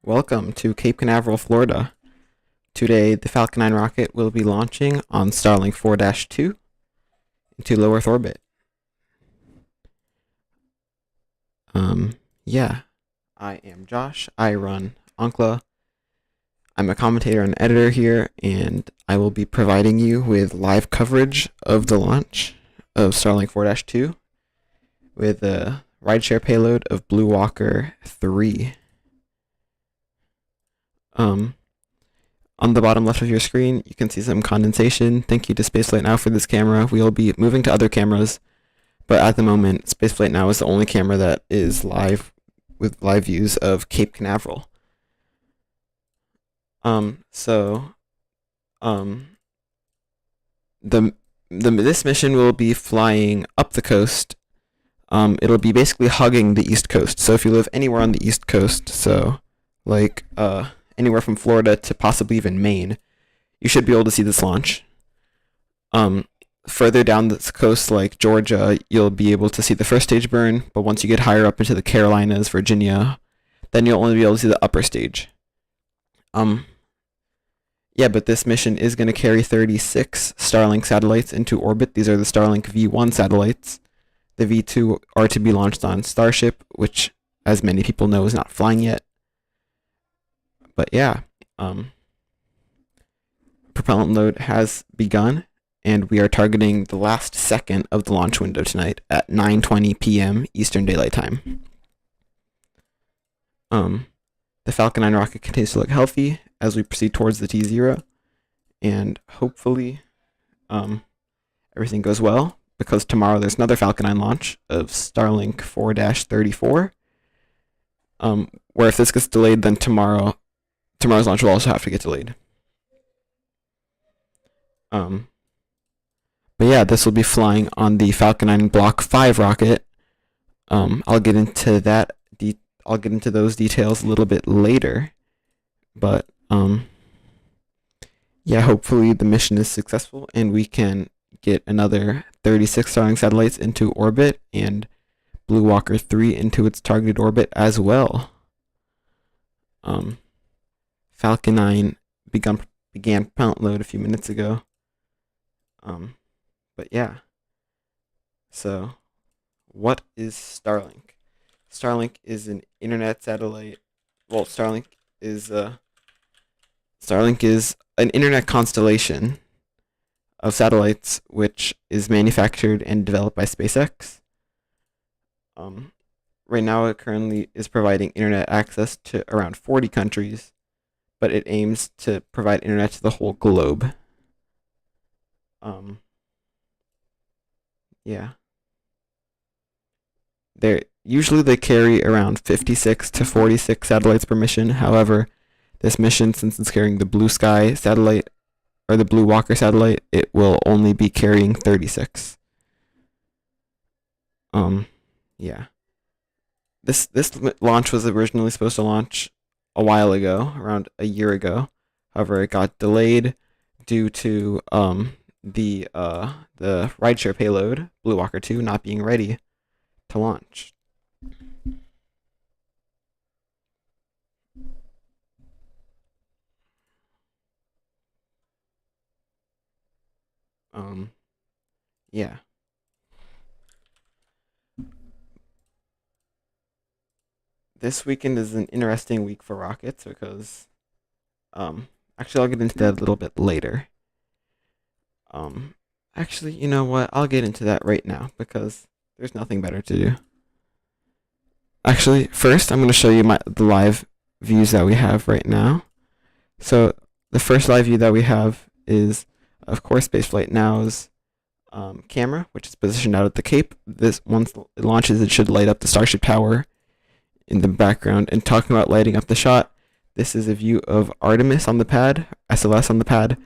Welcome to Cape Canaveral, Florida. Today, the Falcon 9 rocket will be launching on Starlink 4-2 into low Earth orbit. Yeah, I am Josh. I run Onkla. I'm a commentator and editor here, and I will be providing you with live coverage of the launch of Starlink 4-2 with a rideshare payload of Blue Walker 3. On the bottom left of your screen, you can see some condensation. Thank you to Spaceflight Now for this camera. We will be moving to other cameras, but at the moment, Spaceflight Now is the only camera that is live with live views of Cape Canaveral. This mission will be flying up the coast. It'll be basically hugging the East Coast. So if you live anywhere on the East Coast, so like anywhere from Florida to possibly even Maine, you should be able to see this launch. Further down the coast, like Georgia, you'll be able to see the first stage burn, but once you get higher up into the Carolinas, Virginia, then you'll only be able to see the upper stage. Yeah, but this mission is going to carry 36 Starlink satellites into orbit. These are the Starlink V1 satellites. The V2 are to be launched on Starship, which, as many people know, is not flying yet. But yeah, propellant load has begun, and we are targeting the last second of the launch window tonight at 9:20 p.m. Eastern Daylight Time. The Falcon 9 rocket continues to look healthy as we proceed towards the T0, and hopefully everything goes well, because tomorrow there's another Falcon 9 launch of Starlink 4-34, where if this gets delayed, then tomorrow's launch will also have to get delayed. But yeah, this will be flying on the Falcon 9 Block 5 rocket. I'll get into that. I'll get into those details a little bit later. But yeah, hopefully the mission is successful and we can get another 36 Starlink satellites into orbit and Blue Walker 3 into its targeted orbit as well. Falcon 9 began propellant load a few minutes ago. But yeah. So, what is Starlink? Starlink is an internet satellite. Well, Starlink is an internet constellation of satellites which is manufactured and developed by SpaceX. Right now, it currently is providing internet access to around 40 countries, but it aims to provide internet to the whole globe. Yeah. Usually they carry around 56 to 46 satellites per mission. However, this mission, since it's carrying the Blue Sky satellite, or the Blue Walker satellite, it will only be carrying 36. Yeah. This launch was originally supposed to launch a while ago, around a year ago. However, it got delayed due to the rideshare payload, Blue Walker 2, not being ready to launch. Yeah. This weekend is an interesting week for rockets because, actually I'll get into that a little bit later. Actually, you know what? I'll get into that right now because there's nothing better to do. Actually, first I'm going to show you the live views that we have right now. So the first live view that we have is, of course, Spaceflight Now's camera, which is positioned out at the Cape. This, once it launches, it should light up the Starship Tower in the background. And talking about lighting up the shot, this is a view of Artemis on the pad, SLS on the pad.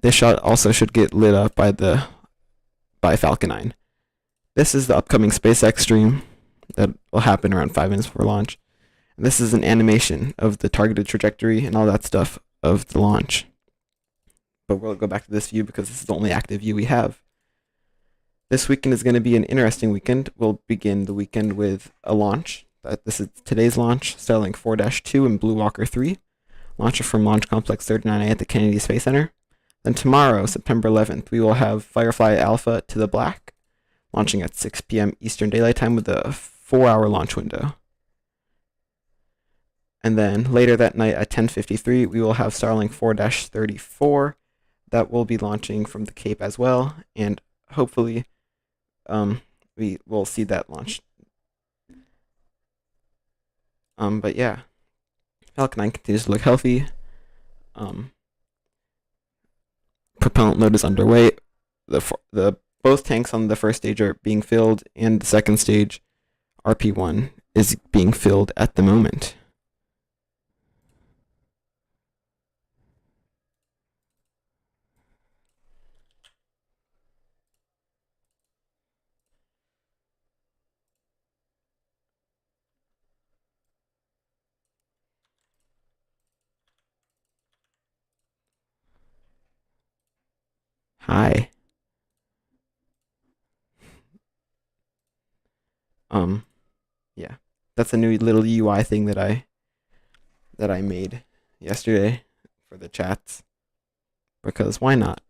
This shot also should get lit up by Falcon 9. This is the upcoming SpaceX stream that will happen around 5 minutes before launch. And this is an animation of the targeted trajectory and all that stuff of the launch. But we'll go back to this view because this is the only active view we have. This weekend is going to be an interesting weekend. We'll begin the weekend with a launch This is today's launch, Starlink 4-2 and Blue Walker 3, launcher from Launch Complex 39A at the Kennedy Space Center. Then tomorrow, September 11th, we will have Firefly Alpha to the black, launching at 6 p.m. Eastern Daylight Time with a 4-hour launch window. And then later that night at 10:53, we will have Starlink 4-34 that will be launching from the Cape as well, and hopefully we will see that launch. But yeah, Falcon 9 continues to look healthy. Propellant load is underway. The both tanks on the first stage are being filled, and the second stage, RP1, is being filled at the moment. Hi. Yeah, that's a new little UI thing that I made yesterday for the chats, because why not?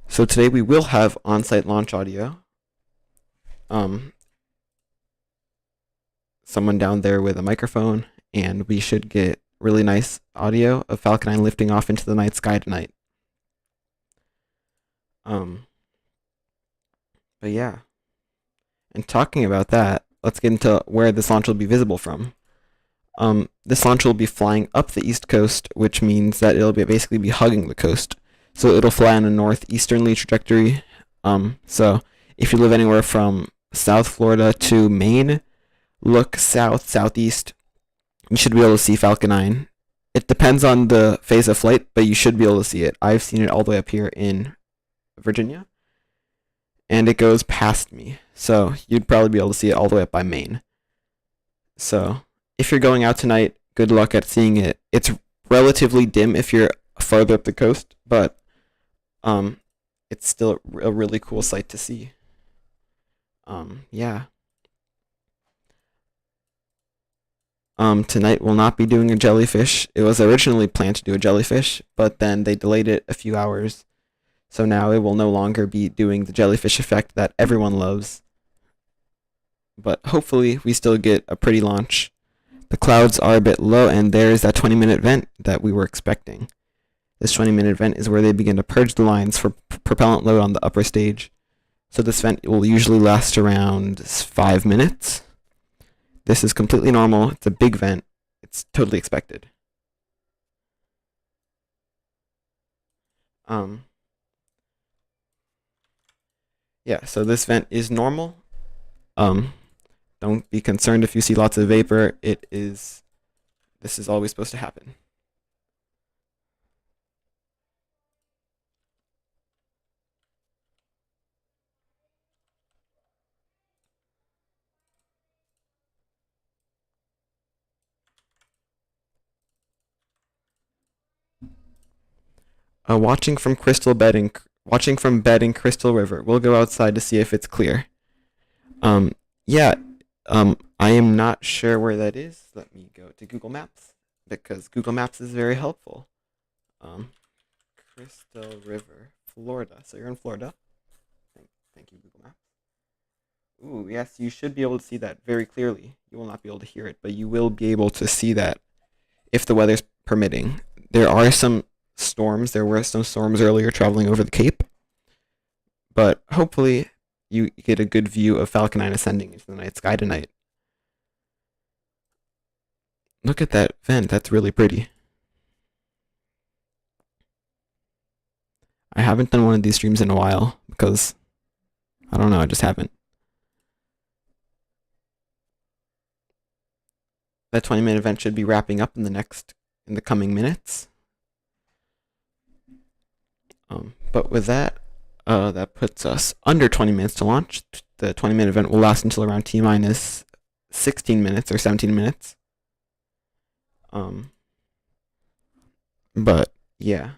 So today we will have on-site launch audio. Someone down there with a microphone, and we should get really nice audio of Falcon 9 lifting off into the night sky tonight. But yeah. And talking about that, let's get into where this launch will be visible from. This launch will be flying up the east coast, which means that it'll basically be hugging the coast. So it'll fly on a northeasterly trajectory. So if you live anywhere from South Florida to Maine, look south, southeast. You should be able to see Falcon 9. It depends on the phase of flight, but you should be able to see it. I've seen it all the way up here in Virginia, and it goes past me. So you'd probably be able to see it all the way up by Maine. So if you're going out tonight, good luck at seeing it. It's relatively dim if you're farther up the coast, but it's still a really cool sight to see. Yeah. Tonight we'll not be doing a jellyfish. It was originally planned to do a jellyfish, but then they delayed it a few hours. So now it will no longer be doing the jellyfish effect that everyone loves. But hopefully we still get a pretty launch. The clouds are a bit low, and there's that 20-minute vent that we were expecting. This 20-minute vent is where they begin to purge the lines for propellant load on the upper stage. So this vent will usually last around 5 minutes. This is completely normal. It's a big vent. It's totally expected. Yeah, so this vent is normal. Don't be concerned if you see lots of vapor. This is always supposed to happen. Watching from bed in Crystal River. We'll go outside to see if it's clear. Yeah. I am not sure where that is. Let me go to Google Maps, because Google Maps is very helpful. Crystal River, Florida. So you're in Florida. Thank you, Google Maps. Ooh, yes, you should be able to see that very clearly. You will not be able to hear it, but you will be able to see that if the weather's permitting. There are some storms. There were some storms earlier traveling over the Cape, but hopefully you get a good view of Falcon 9 ascending into the night sky tonight. Look at that vent. That's really pretty. I haven't done one of these streams in a while because, I don't know, I just haven't. That 20-minute event should be wrapping up in the coming minutes. But with that, that puts us under 20 minutes to launch. The 20-minute event will last until around T-minus 16 minutes or 17 minutes. But yeah.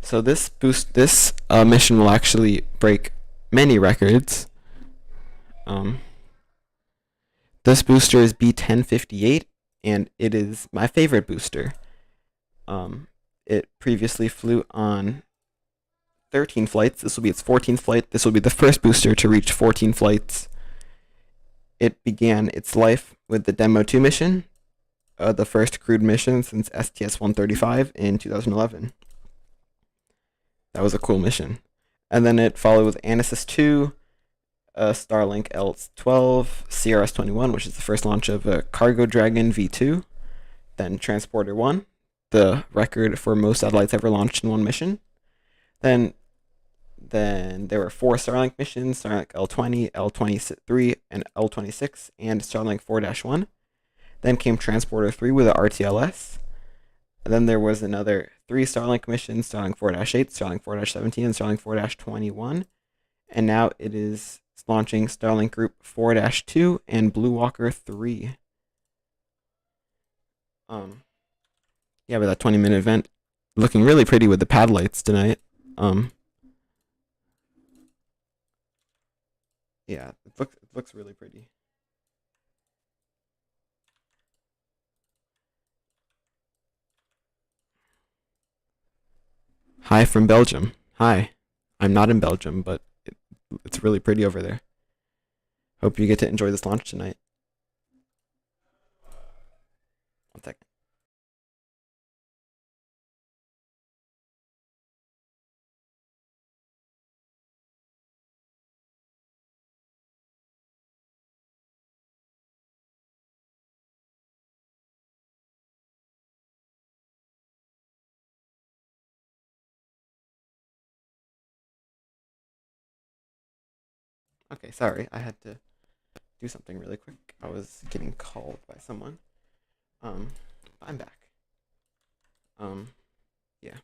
So this mission will actually break many records. This booster is B1058, and it is my favorite booster. It previously flew on 13 flights. This will be its 14th flight. This will be the first booster to reach 14 flights. It began its life with the Demo 2 mission, the first crewed mission since STS-135 in 2011. That was a cool mission. And then it followed with ANASIS-II, Starlink L12, CRS-21, which is the first launch of a Cargo Dragon V2, then Transporter 1, the record for most satellites ever launched in one mission. Then there were 4 Starlink missions, Starlink L20, L23, and L26, and Starlink 4-1. Then came Transporter 3 with a RTLS. And then there was another 3 Starlink missions, Starlink 4-8, Starlink 4-17, and Starlink 4-21. And now it is launching Starlink Group 4-2 and Blue Walker 3. Yeah, but that 20-minute event looking really pretty with the pad lights tonight. Yeah, it looks really pretty. Hi from Belgium. Hi. I'm not in Belgium, but it's really pretty over there. Hope you get to enjoy this launch tonight. 1 second. Okay, sorry. I had to do something really quick. I was getting called by someone. I'm back. Yeah.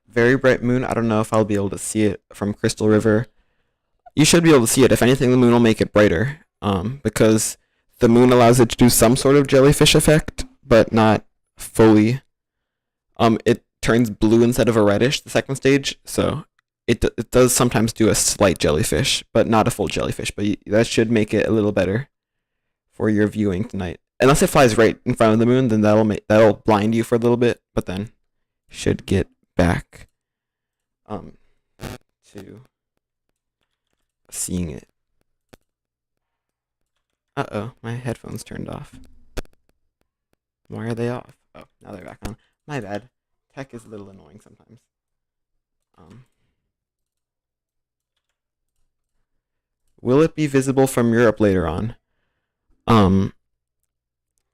Very bright moon. I don't know if I'll be able to see it from Crystal River. You should be able to see it. If anything, the moon will make it brighter. Because the moon allows it to do some sort of jellyfish effect, but not fully. It turns blue instead of a reddish the second stage, so it does sometimes do a slight jellyfish, but not a full jellyfish. But that should make it a little better for your viewing tonight. Unless it flies right in front of the moon, then that'll blind you for a little bit, but then should get back to seeing it. Uh-oh, my headphones turned off. Why are they off? Oh, now they're back on. My bad. Tech is a little annoying sometimes. Will it be visible from Europe later on?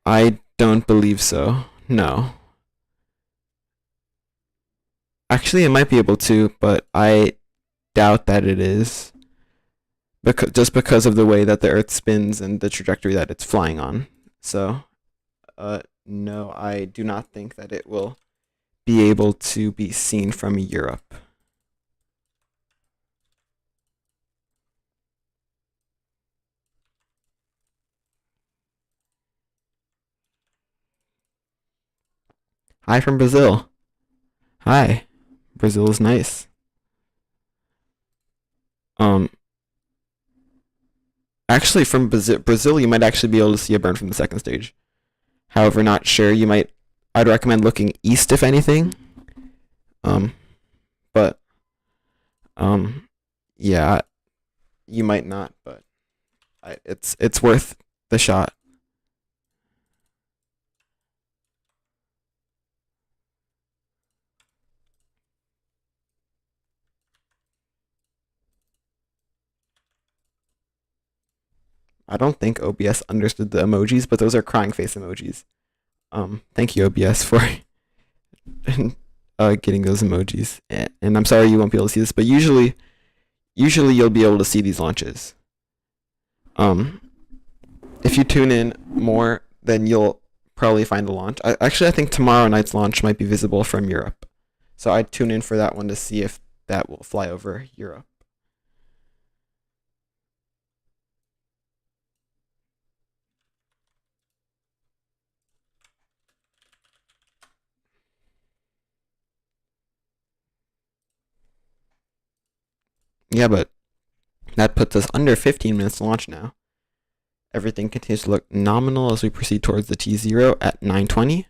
I don't believe so. No. Actually, it might be able to, but I doubt that it is. Just because of the way that the Earth spins and the trajectory that it's flying on. So, no, I do not think that it will be able to be seen from Europe. Hi from Brazil. Hi. Brazil is nice. Actually, from Brazil, you might actually be able to see a burn from the second stage. However, not sure. I'd recommend looking east if anything. But yeah, you might not, but it's worth the shot. I don't think OBS understood the emojis, but those are crying face emojis. Thank you, OBS, for getting those emojis. And I'm sorry you won't be able to see this, but usually you'll be able to see these launches. If you tune in more, then you'll probably find a launch. I think tomorrow night's launch might be visible from Europe. So I'd tune in for that one to see if that will fly over Europe. Yeah, but that puts us under 15 minutes to launch now. Everything continues to look nominal as we proceed towards the T0 at 9:20.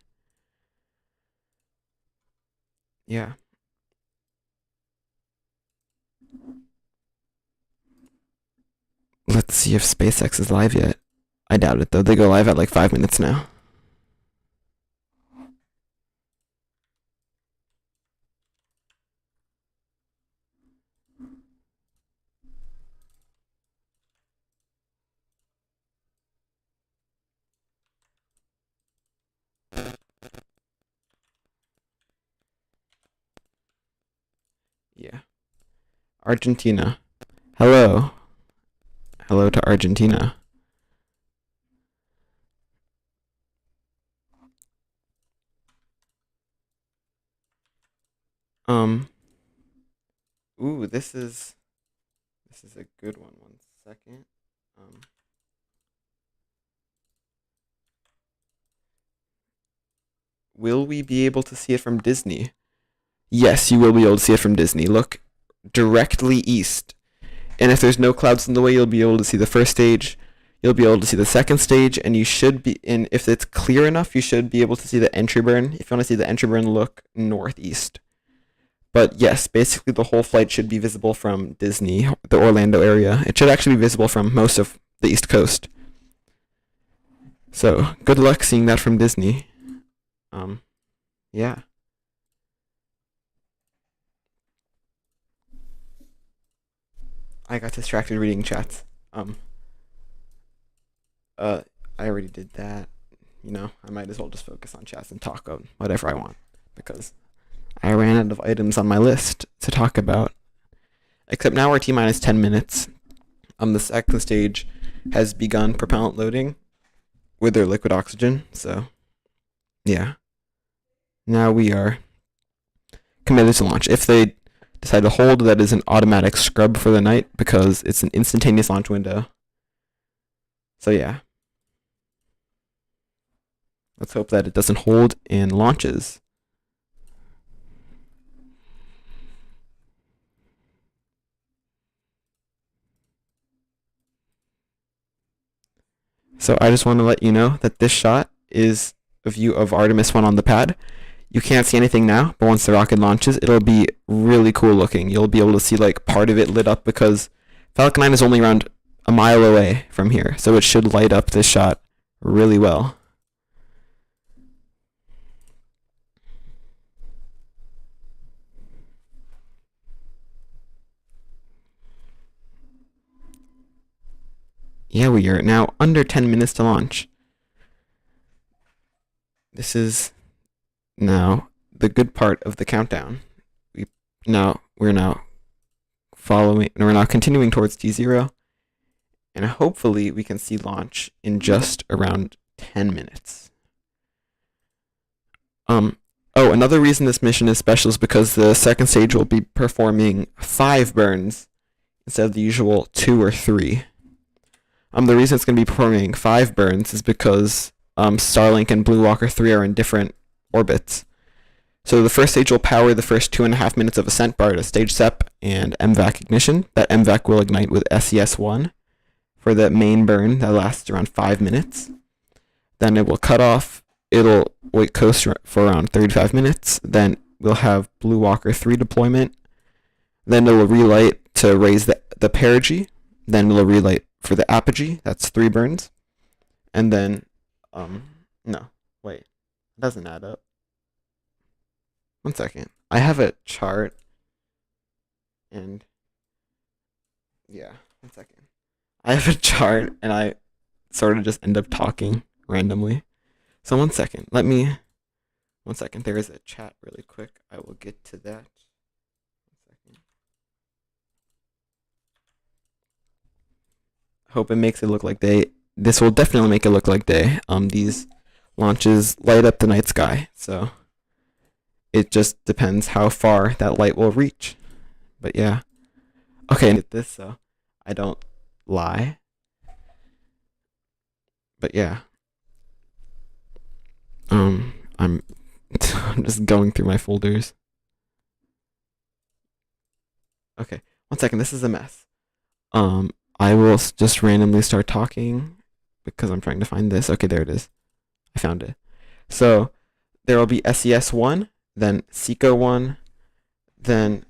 Yeah. Let's see if SpaceX is live yet. I doubt it, though. They go live at like 5 minutes now. Yeah. Argentina. Hello. Hello to Argentina. Ooh, this is a good one. 1 second. Will we be able to see it from Disney? Yes, you will be able to see it from Disney. Look directly east. And if there's no clouds in the way, you'll be able to see the first stage. You'll be able to see the second stage, and you should be in. If it's clear enough, you should be able to see the entry burn. If you want to see the entry burn, look northeast. But yes, basically the whole flight should be visible from Disney, the Orlando area. It should actually be visible from most of the East Coast. So good luck seeing that from Disney. Yeah. I got distracted reading chats. I already did that. I might as well just focus on chats and talk on whatever I want because I ran out of items on my list to talk about. Except now we're T-minus 10 minutes. The second stage has begun propellant loading with their liquid oxygen. So, yeah. Now we are committed to launch. If they decide to hold, that is an automatic scrub for the night because it's an instantaneous launch window. So, yeah. Let's hope that it doesn't hold and launches. So I just want to let you know that this shot is a view of Artemis 1 on the pad. You can't see anything now, but once the rocket launches, it'll be really cool looking. You'll be able to see like part of it lit up because Falcon 9 is only around a mile away from here, so it should light up this shot really well. Yeah, we are now under 10 minutes to launch. This is now the good part of the countdown. We're now continuing towards T0, and hopefully we can see launch in just around 10 minutes. Another reason this mission is special is because the second stage will be performing 5 burns instead of the usual 2 or 3. The reason it's going to be performing 5 burns is because Starlink and Blue Walker 3 are in different orbits. So the first stage will power the first 2.5 minutes of ascent prior to stage SEP and MVAC ignition. That MVAC will ignite with SES-1 for the main burn that lasts around 5 minutes. Then it will cut off. It'll coast for around 35 minutes. Then we'll have Blue Walker 3 deployment. Then it will relight to raise the perigee. Then it'll relight for the apogee. That's 3 burns. And then, it doesn't add up. 1 second. I have a chart. And, 1 second. I have a chart and I sort of just end up talking randomly. So 1 second. 1 second. There is a chat really quick. I will get to that. 1 second. Hope it makes it look like day. This will definitely make it look like day. These launches light up the night sky. So It just depends how far that light will reach. But yeah. Okay, and this so I don't lie. But yeah. I'm I'm just going through my folders. Okay, one second. This is a mess. I will just randomly start talking because I'm trying to find this. Okay, there it is. I found it. So there will be SES1, then SECO1, then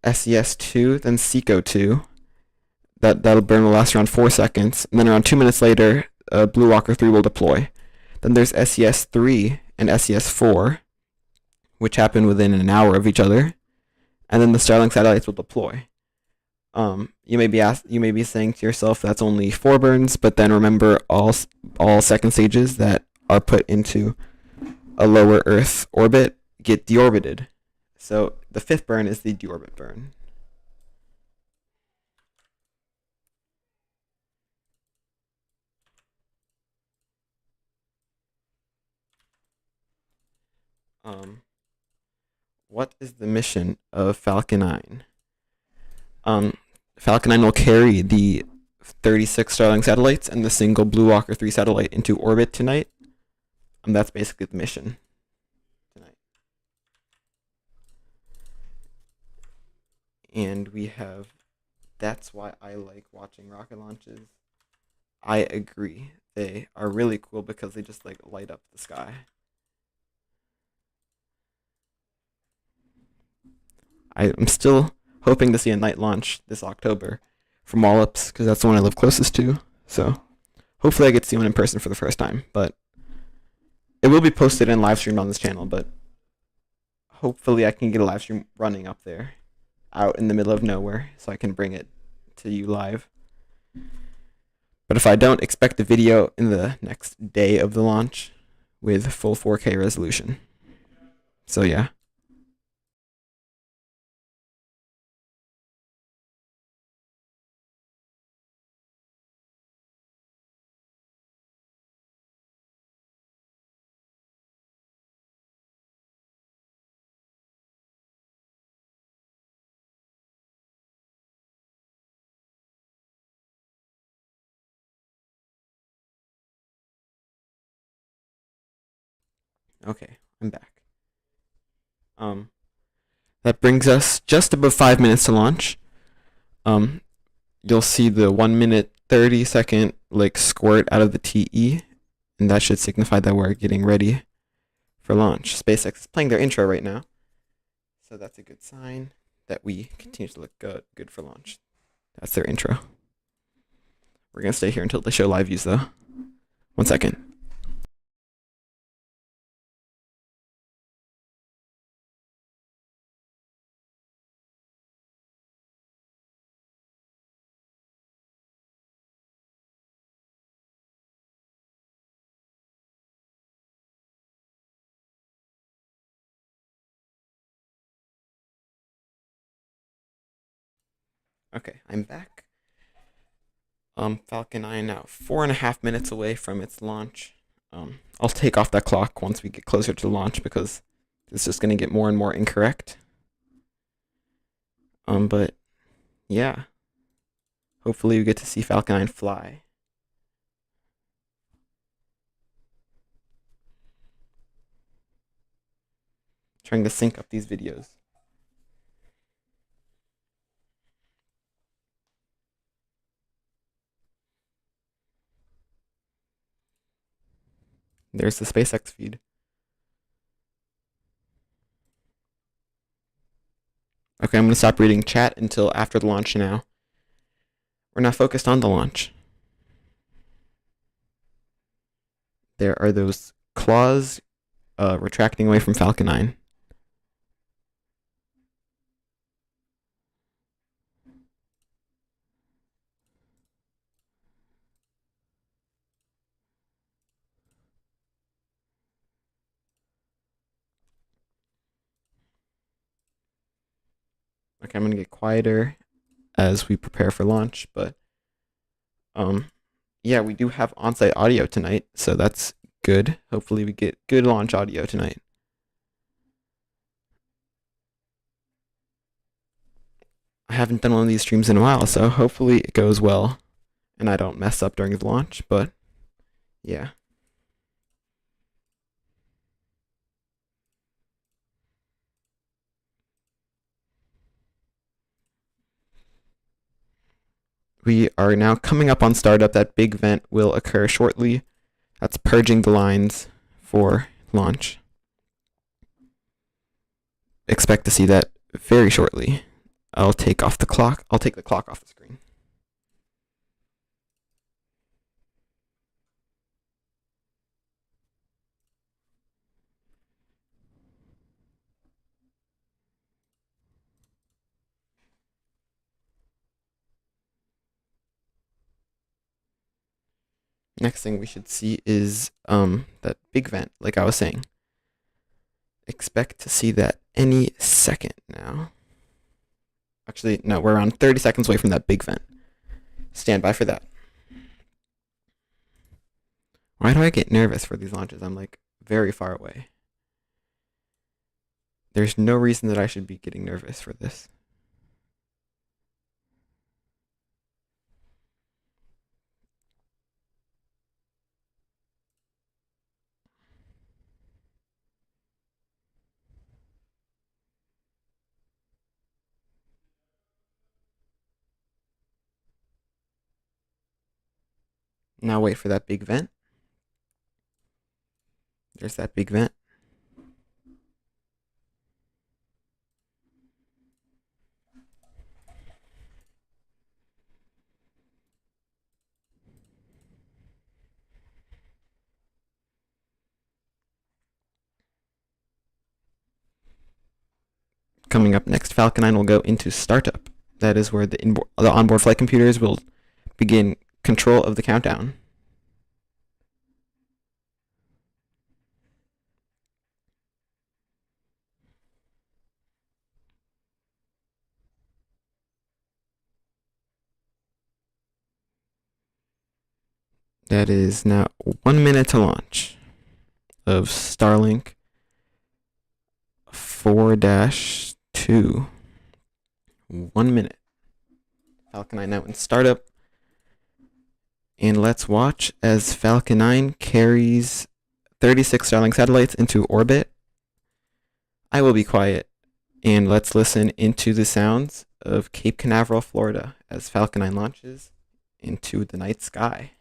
SES2, then SECO2. That'll burn will last around 4 seconds, and then around 2 minutes later, Blue Walker 3 will deploy. Then there's SES3 and SES4, which happen within an hour of each other, and then the Starlink satellites will deploy. You may be saying to yourself that's only 4 burns, but then remember all second stages that are put into a lower Earth orbit get deorbited. So the 5th burn is the deorbit burn. What is the mission of Falcon 9? Falcon 9 will carry the 36 Starlink satellites and the single Blue Walker 3 satellite into orbit tonight. That's basically the mission tonight. And we have, that's why I like watching rocket launches. I agree. They are really cool because they just like light up the sky. I'm still hoping to see a night launch this October from Wallops because that's the one I live closest to. So hopefully I get to see one in person for the first time. But it will be posted and live streamed on this channel. But hopefully I can get a live stream running up there, out in the middle of nowhere, so I can bring it to you live. But if I don't, expect the video in the next day of the launch with full 4K resolution. So yeah. Okay, I'm back. That brings us just above 5 minutes to launch. You'll see the 1 minute 30-second like squirt out of the TE, and that should signify that we're getting ready for launch. SpaceX is playing their intro right now, so that's a good sign that we continue to look good for launch. That's their intro. We're gonna stay here until they show live views though. 1 second. Okay, I'm back. Falcon 9 now 4.5 minutes away from its launch. I'll take off that clock once we get closer to launch because it's just gonna get more and more incorrect. But yeah, hopefully we get to see Falcon 9 fly. Trying to sync up these videos. There's the SpaceX feed. Okay, I'm going to stop reading chat until after the launch now. We're not focused on the launch. There are those claws retracting away from Falcon 9. Okay, I'm going to get quieter as we prepare for launch, but yeah, we do have on-site audio tonight, so that's good. Hopefully we get good launch audio tonight. I haven't done one of these streams in a while, so hopefully it goes well and I don't mess up during the launch, but yeah. We are now coming up on startup. That big vent will occur shortly. That's purging the lines for launch. Expect to see that very shortly. I'll take off the clock. I'll take the clock off the screen. Next thing we should see is that big vent, like I was saying. Expect to see that any second now. Actually, no, we're around 30 seconds away from that big vent. Stand by for that. Why do I get nervous for these launches? I'm like very far away. There's no reason that I should be getting nervous for this. Now wait for that big vent. There's that big vent. Coming up next, Falcon 9 will go into startup. That is where the onboard flight computers will begin control of the countdown. That is now 1 minute to launch of Starlink 4-2. 1 minute. Falcon 9 now in startup. And let's watch as Falcon 9 carries 36 Starlink satellites into orbit. I will be quiet, and let's listen into the sounds of Cape Canaveral, Florida, as Falcon 9 launches into the night sky.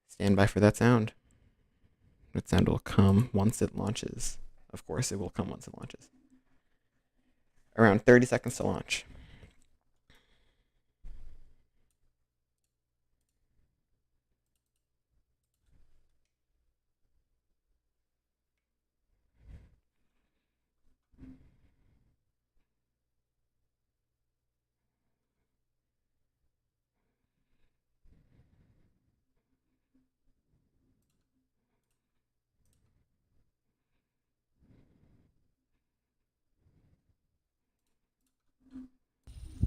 Stand by for that sound. That sound will come once it launches. Of course, it will come once it launches. Around 30 seconds to launch.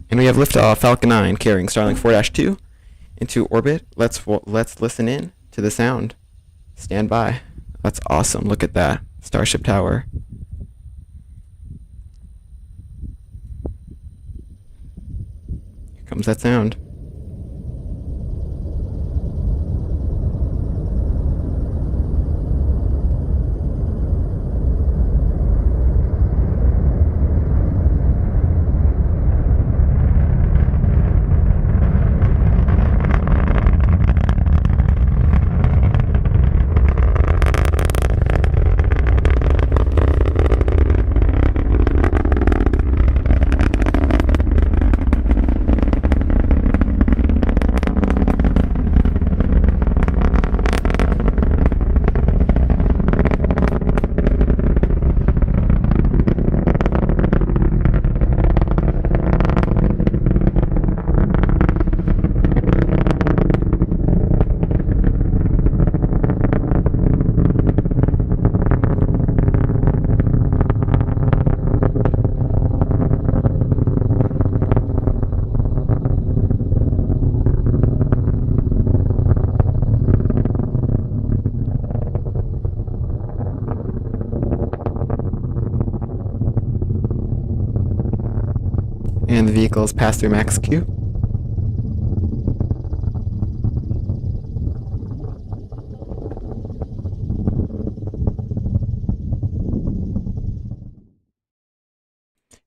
And we have liftoff, Falcon 9 carrying Starlink 4-2 into orbit. Let's listen in to the sound. Stand by. That's awesome. Look at that. Starship Tower. Here comes that sound. And the vehicle has passed through max Q.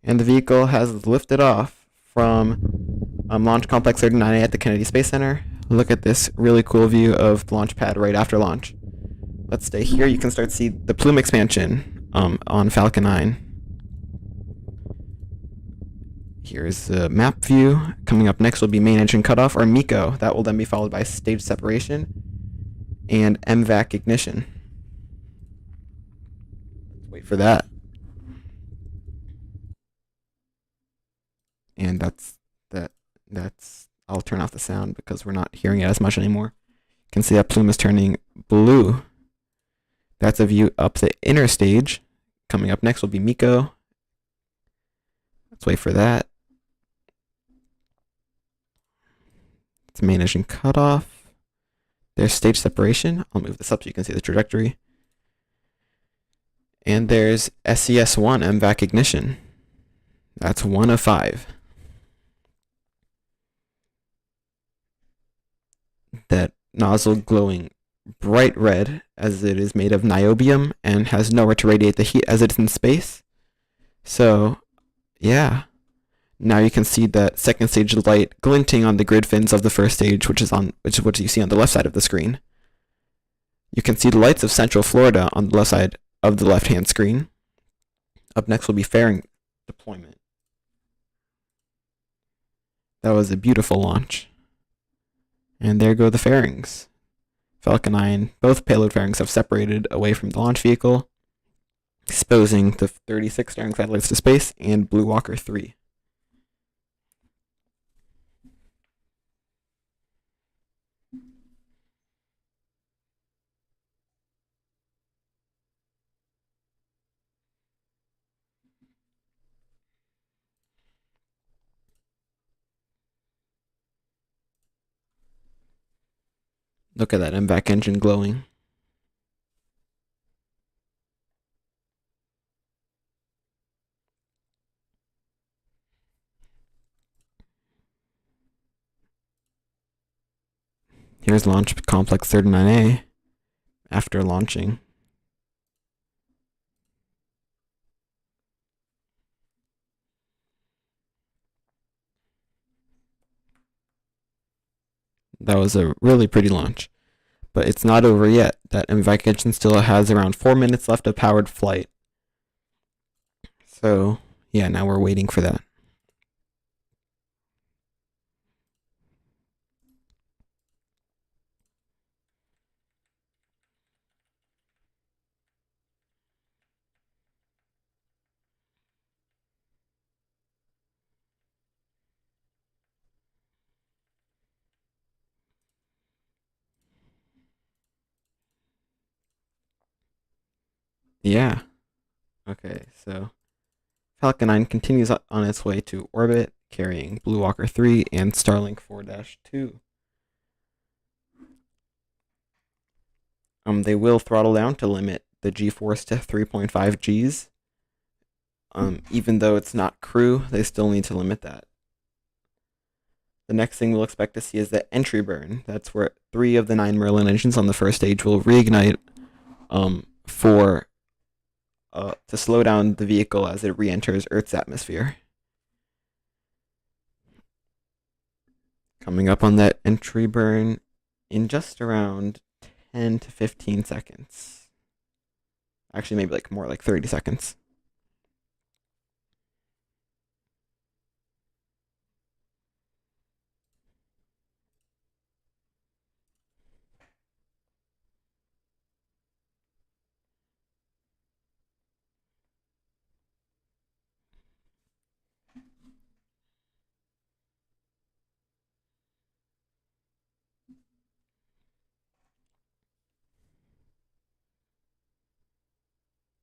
And the vehicle has lifted off from Launch Complex 39A at the Kennedy Space Center. Look at this really cool view of the launch pad right after launch. Let's stay here. You can start to see the plume expansion on Falcon 9. Here's the map view. Coming up next will be main engine cutoff, or MECO. That will then be followed by stage separation and MVAC ignition. Let's wait for that. And that's I'll turn off the sound because we're not hearing it as much anymore. You can see that plume is turning blue. That's a view up the inner stage. Coming up next will be MECO. Let's wait for that. It's main engine cutoff. There's stage separation. I'll move this up so you can see the trajectory. And there's SES1 MVAC ignition. That's 1 of 5. That nozzle glowing bright red as it is made of niobium and has nowhere to radiate the heat as it's in space. So, yeah. Now you can see that second stage light glinting on the grid fins of the first stage, which is what you see on the left side of the screen. You can see the lights of Central Florida on the left side of the left-hand screen. Up next will be fairing deployment. That was a beautiful launch. And there go the fairings. Falcon 9, both payload fairings have separated away from the launch vehicle, exposing the 36 Starlink satellites to space and Blue Walker 3. Look at that MVAC engine glowing. Here's Launch Complex 39A after launching. That was a really pretty launch. But it's not over yet. That MVAC engine still has around 4 minutes left of powered flight. So, yeah, now we're waiting for that. Yeah. Okay, so Falcon 9 continues on its way to orbit, carrying Blue Walker 3 and Starlink 4-2. They will throttle down to limit the G-force to 3.5 Gs. Even though it's not crew, they still need to limit that. The next thing we'll expect to see is the entry burn. That's where 3 of the 9 Merlin engines on the first stage will reignite to slow down the vehicle as it re-enters Earth's atmosphere. Coming up on that entry burn in just around 10 to 15 seconds. Actually, maybe more like 30 seconds.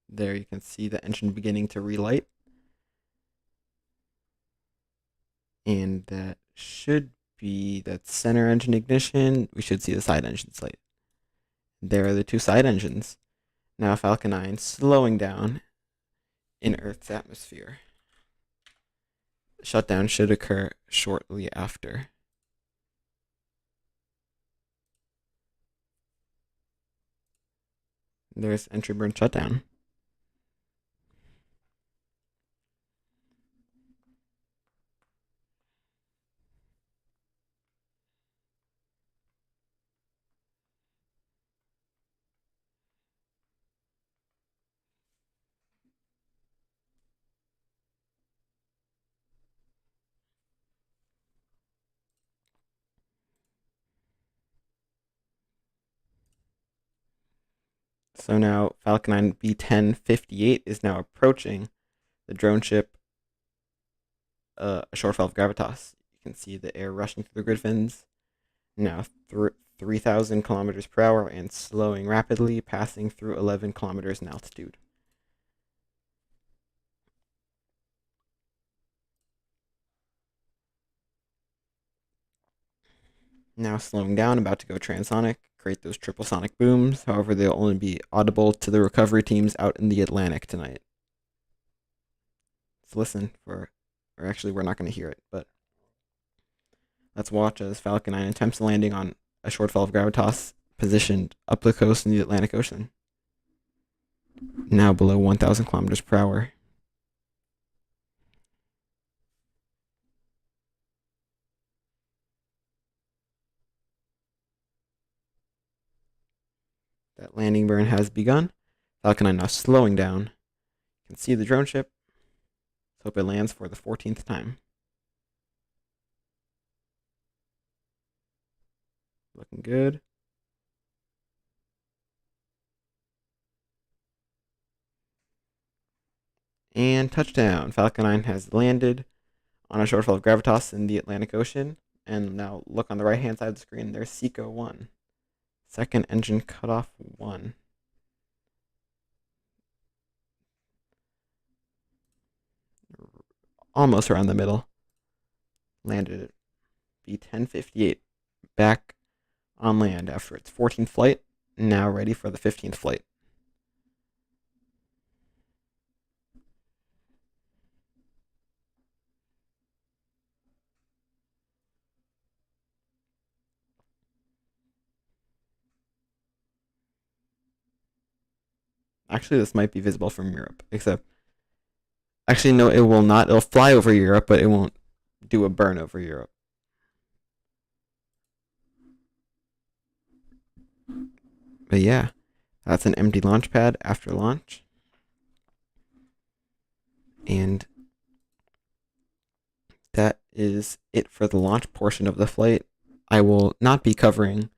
There you can see the engine beginning to relight. And that should be that center engine ignition. We should see the side engines light. There are the 2 side engines. Now Falcon 9 slowing down in Earth's atmosphere. shutdown should occur shortly after. There's entry burn shutdown. So now Falcon 9 B1058 is now approaching the drone ship, a shortfall of gravitas. You can see the air rushing through the grid fins. Now 3,000 kilometers per hour and slowing rapidly, passing through 11 kilometers in altitude. Now slowing down, about to go transonic, create those triple sonic booms. However, they'll only be audible to the recovery teams out in the Atlantic tonight. Let's listen for, or actually we're not going to hear it, but let's watch as Falcon 9 attempts landing on a shortfall of gravitas positioned up the coast in the Atlantic Ocean. Now below 1,000 kilometers per hour. That landing burn has begun. Falcon 9 now slowing down. You can see the drone ship. Let's hope it lands for the 14th time. Looking good. And touchdown. Falcon 9 has landed on a shortfall of gravitas in the Atlantic Ocean. And now look on the right hand side of the screen. There's SECO 1. Second engine cutoff 1. Almost around the middle. Landed at B1058. Back on land after its 14th flight. Now ready for the 15th flight. Actually, this might be visible from Europe, except... Actually, no, it will not. It'll fly over Europe, but it won't do a burn over Europe. But yeah, that's an empty launch pad after launch. And that is it for the launch portion of the flight. I will not be covering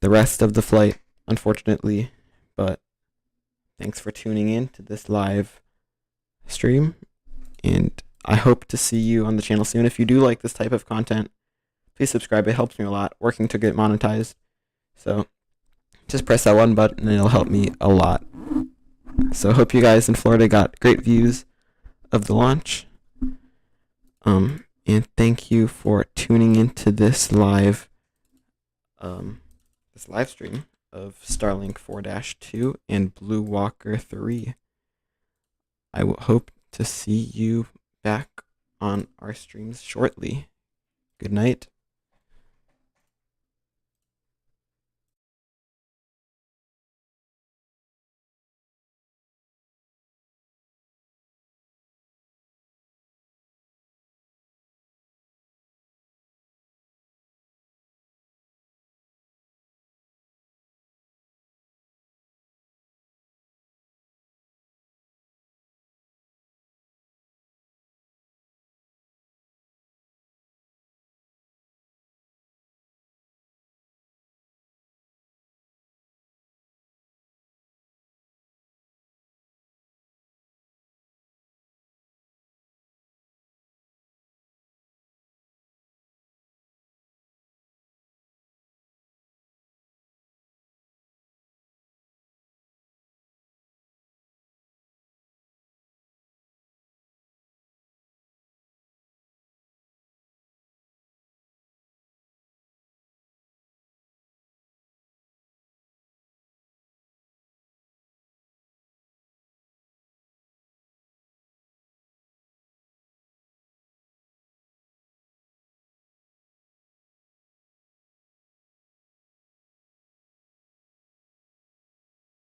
the rest of the flight, unfortunately, but thanks for tuning in to this live stream, and I hope to see you on the channel soon. If you do like this type of content, please subscribe. It helps me a lot working to get monetized. So just press that one button and it'll help me a lot. So I hope you guys in Florida got great views of the launch. And thank you for tuning into this live stream of Starlink 4-2 and Blue Walker 3. I will hope to see you back on our streams shortly. Good night.